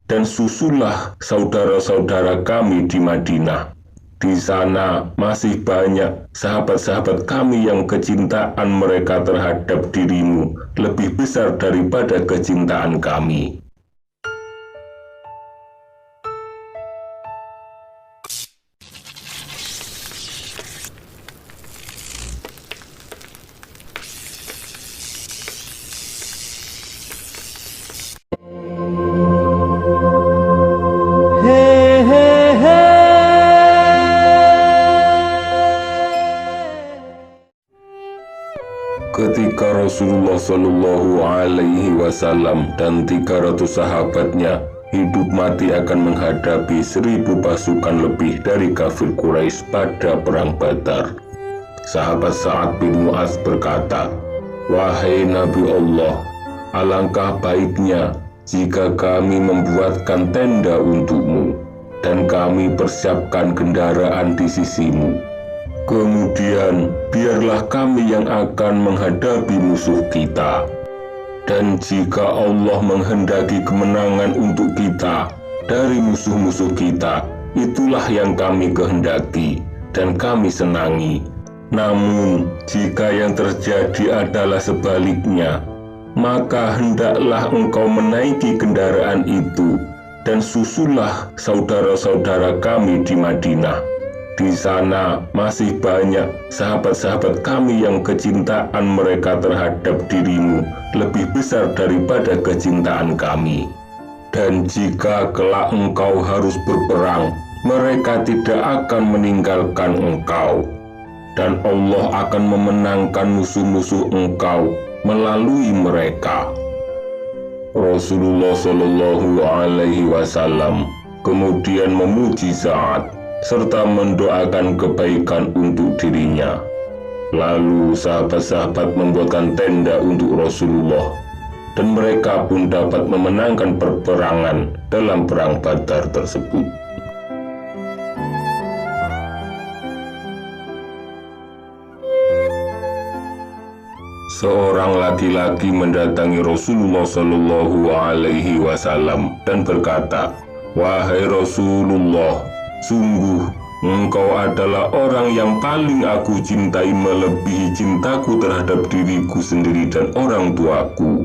dan susulah saudara-saudara kami di Madinah. Di sana masih banyak sahabat-sahabat kami yang kecintaan mereka terhadap dirimu lebih besar daripada kecintaan kami. Ketika Rasulullah Shallallahu Alaihi Wasallam dan 300 sahabatnya hidup mati akan menghadapi 1000 pasukan lebih dari kafir Quraisy pada perang Badar, sahabat Sa'ad bin Mu'adz berkata, "Wahai Nabi Allah, alangkah baiknya jika kami membuatkan tenda untukmu dan kami persiapkan kendaraan di sisimu. Kemudian biarlah kami yang akan menghadapi musuh kita. Dan jika Allah menghendaki kemenangan untuk kita dari musuh-musuh kita, itulah yang kami kehendaki dan kami senangi. Namun jika yang terjadi adalah sebaliknya, maka hendaklah engkau menaiki kendaraan itu dan susulah saudara-saudara kami di Madinah. Di sana masih banyak sahabat-sahabat kami yang kecintaan mereka terhadap dirimu lebih besar daripada kecintaan kami. Dan jika kelak engkau harus berperang, mereka tidak akan meninggalkan engkau. Dan Allah akan memenangkan musuh-musuh engkau melalui mereka." Rasulullah Shallallahu Alaihi Wasallam kemudian memuji Sa'ad serta mendoakan kebaikan untuk dirinya. Lalu sahabat-sahabat membuatkan tenda untuk Rasulullah, dan mereka pun dapat memenangkan peperangan dalam perang Badar tersebut. Seorang laki-laki mendatangi Rasulullah Shallallahu Alaihi Wasallam dan berkata, "Wahai Rasulullah, sungguh engkau adalah orang yang paling aku cintai melebihi cintaku terhadap diriku sendiri dan orang tuaku.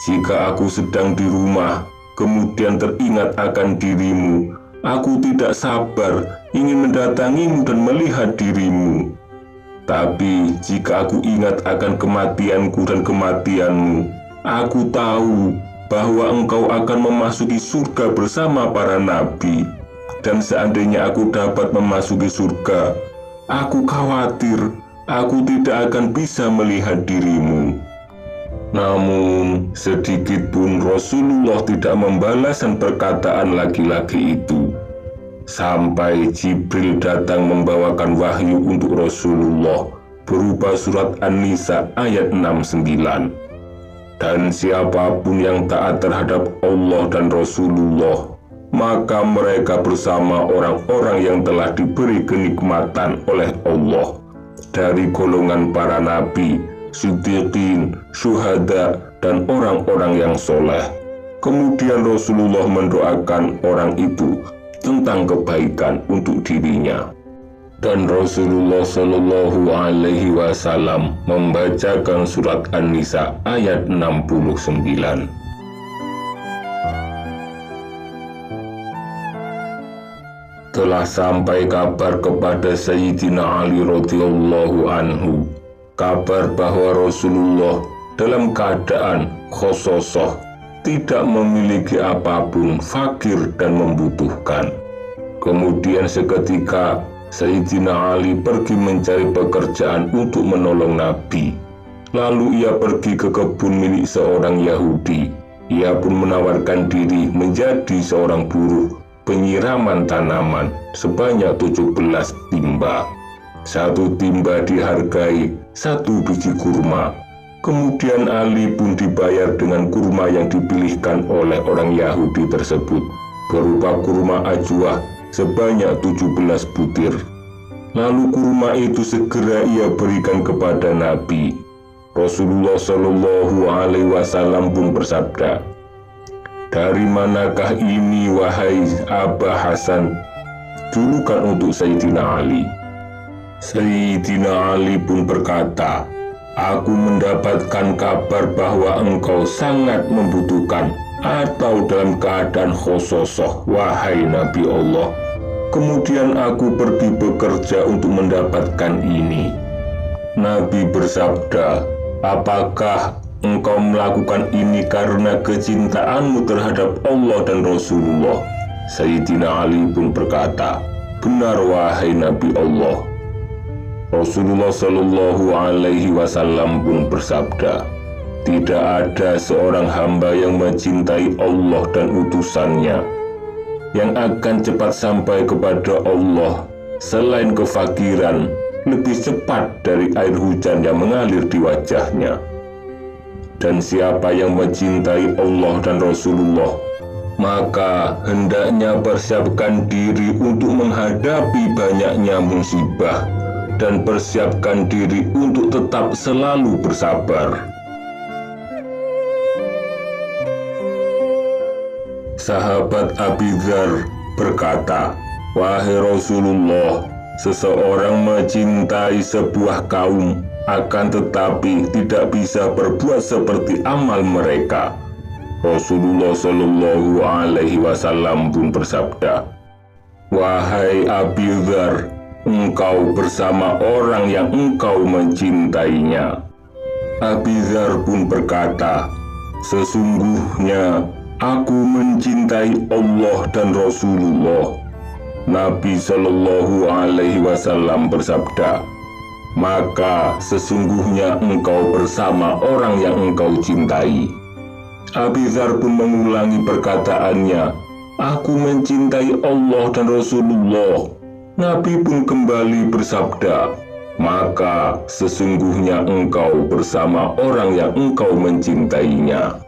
Jika aku sedang di rumah, kemudian teringat akan dirimu, aku tidak sabar ingin mendatangimu dan melihat dirimu. Tapi jika aku ingat akan kematianku dan kematianmu, aku tahu bahwa engkau akan memasuki surga bersama para nabi. Dan seandainya aku dapat memasuki surga, aku khawatir aku tidak akan bisa melihat dirimu." Namun sedikit pun Rasulullah tidak membalaskan perkataan laki-laki itu, sampai Jibril datang membawakan wahyu untuk Rasulullah berupa surat An-Nisa ayat 69. "Dan siapapun yang taat terhadap Allah dan Rasulullah, maka mereka bersama orang-orang yang telah diberi kenikmatan oleh Allah dari golongan para nabi, siddiqin, syuhada, dan orang-orang yang soleh." Kemudian Rasulullah mendoakan orang itu tentang kebaikan untuk dirinya. Dan Rasulullah Shallallahu Alaihi Wasallam membacakan surat An-Nisa ayat 69. Telah sampai kabar kepada Sayyidina Ali radhiyallahu anhu, kabar bahwa Rasulullah dalam keadaan khososoh, tidak memiliki apapun, fakir dan membutuhkan. Kemudian seketika Sayyidina Ali pergi mencari pekerjaan untuk menolong Nabi. Lalu ia pergi ke kebun milik seorang Yahudi. Ia pun menawarkan diri menjadi seorang buruh penyiraman tanaman sebanyak 17 timba. Satu timba dihargai 1 biji kurma. Kemudian Ali pun dibayar dengan kurma yang dipilihkan oleh orang Yahudi tersebut, berupa kurma ajwa sebanyak 17 butir. Lalu kurma itu segera ia berikan kepada Nabi. Rasulullah Shallallahu Alaihi Wasallam pun bersabda, "Dari manakah ini, wahai Aba Hasan?" Julukan untuk Sayyidina Ali. Sayyidina Ali pun berkata, "Aku mendapatkan kabar bahwa engkau sangat membutuhkan atau dalam keadaan khososoh, wahai Nabi Allah. Kemudian aku pergi bekerja untuk mendapatkan ini." Nabi bersabda, "Apakah engkau melakukan ini karena kecintaanmu terhadap Allah dan Rasulullah?" Sayyidina Ali pun berkata, "Benar, wahai Nabi Allah." Rasulullah Shallallahu Alaihi Wasallam pun bersabda, "Tidak ada seorang hamba yang mencintai Allah dan utusannya yang akan cepat sampai kepada Allah selain kefakiran lebih cepat dari air hujan yang mengalir di wajahnya. Dan siapa yang mencintai Allah dan Rasulullah, maka hendaknya persiapkan diri untuk menghadapi banyaknya musibah dan persiapkan diri untuk tetap selalu bersabar." Sahabat Abi Dzar berkata, "Wahai Rasulullah, seseorang mencintai sebuah kaum, akan tetapi tidak bisa berbuat seperti amal mereka." Rasulullah Shallallahu Alaihi Wasallam pun bersabda, "Wahai Abi Dzar, engkau bersama orang yang engkau mencintainya." Abi Dzar pun berkata, "Sesungguhnya aku mencintai Allah dan Rasulullah." Nabi Shallallahu Alaihi Wasallam bersabda, "Maka sesungguhnya engkau bersama orang yang engkau cintai." Abi Dzar pun mengulangi perkataannya, "Aku mencintai Allah dan Rasulullah." Nabi pun kembali bersabda, "Maka sesungguhnya engkau bersama orang yang engkau mencintainya."